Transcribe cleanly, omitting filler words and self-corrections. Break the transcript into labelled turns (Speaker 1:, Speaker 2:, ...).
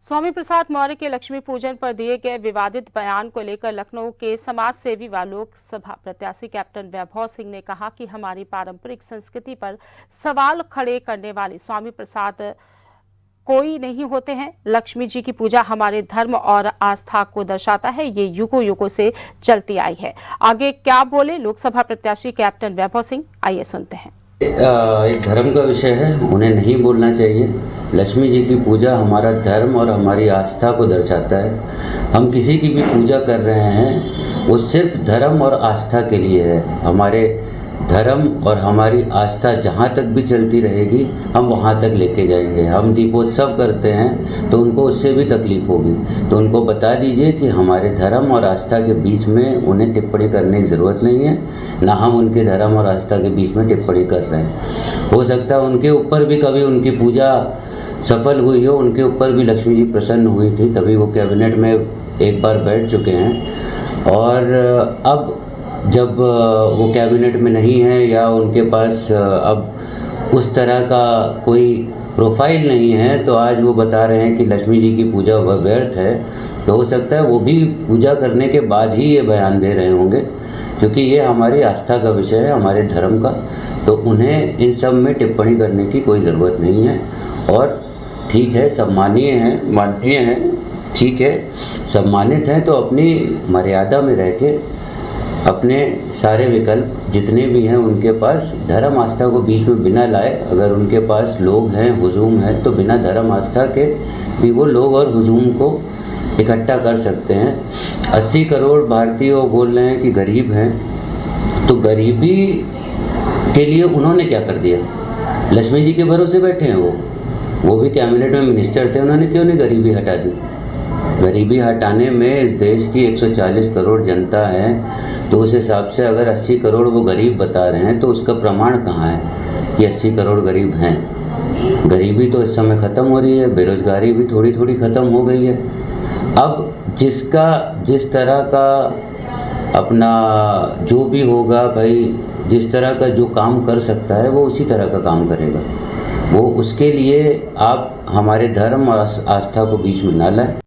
Speaker 1: स्वामी प्रसाद मौर्य के लक्ष्मी पूजन पर दिए गए विवादित बयान को लेकर लखनऊ के समाज सेवी व लोकसभा प्रत्याशी कैप्टन वैभव सिंह ने कहा कि हमारी पारंपरिक संस्कृति पर सवाल खड़े करने वाले स्वामी प्रसाद कोई नहीं होते हैं। लक्ष्मी जी की पूजा हमारे धर्म और आस्था को दर्शाता है, ये युगों युगों से चलती आई है। आगे क्या बोले लोकसभा प्रत्याशी कैप्टन वैभव सिंह, आइए सुनते हैं।
Speaker 2: एक धर्म का विषय है, उन्हें नहीं बोलना चाहिए। लक्ष्मी जी की पूजा हमारा धर्म और हमारी आस्था को दर्शाता है। हम किसी की भी पूजा कर रहे हैं वो सिर्फ धर्म और आस्था के लिए है। हमारे धर्म और हमारी आस्था जहाँ तक भी चलती रहेगी हम वहाँ तक लेके जाएंगे। हम दीपोत्सव करते हैं तो उनको उससे भी तकलीफ होगी, तो उनको बता दीजिए कि हमारे धर्म और आस्था के बीच में उन्हें टिप्पणी करने की ज़रूरत नहीं है, ना हम उनके धर्म और आस्था के बीच में टिप्पणी कर रहे हैं। हो सकता है उनके ऊपर भी कभी उनकी पूजा सफल हुई हो, उनके ऊपर भी लक्ष्मी जी प्रसन्न हुई थी, तभी वो कैबिनेट में एक बार बैठ चुके हैं। और अब जब वो कैबिनेट में नहीं है या उनके पास अब उस तरह का कोई प्रोफाइल नहीं है, तो आज वो बता रहे हैं कि लक्ष्मी जी की पूजा वह व्यर्थ है। तो हो सकता है वो भी पूजा करने के बाद ही ये बयान दे रहे होंगे, क्योंकि ये हमारी आस्था का विषय है, हमारे धर्म का। तो उन्हें इन सब में टिप्पणी करने की कोई ज़रूरत नहीं है। और ठीक है, सम्मानीय हैं, माननीय हैं, ठीक है, सम्मानित हैं, तो अपनी मर्यादा में रह के अपने सारे विकल्प जितने भी हैं उनके पास धर्म आस्था को बीच में बिना लाए, अगर उनके पास लोग हैं, हुजूम है, तो बिना धर्म आस्था के भी वो लोग और हुजूम को इकट्ठा कर सकते हैं। 80 करोड़ भारतीय वो बोल रहे हैं कि गरीब हैं, तो गरीबी के लिए उन्होंने क्या कर दिया? लक्ष्मी जी के भरोसे बैठे हैं वो भी कैबिनेट में मिनिस्टर थे, उन्होंने क्यों नहीं गरीबी हटा दी? गरीबी हटाने में इस देश की 140 करोड़ जनता है, तो उस हिसाब से अगर 80 करोड़ वो गरीब बता रहे हैं तो उसका प्रमाण कहाँ है कि 80 करोड़ गरीब हैं? गरीबी तो इस समय ख़त्म हो रही है, बेरोजगारी भी थोड़ी थोड़ी ख़त्म हो गई है। अब जिसका जिस तरह का अपना जो भी होगा भाई, जिस तरह का जो काम कर सकता है वो उसी तरह का काम करेगा। वो उसके लिए आप हमारे धर्म और आस्था को बीच में ना लाएं।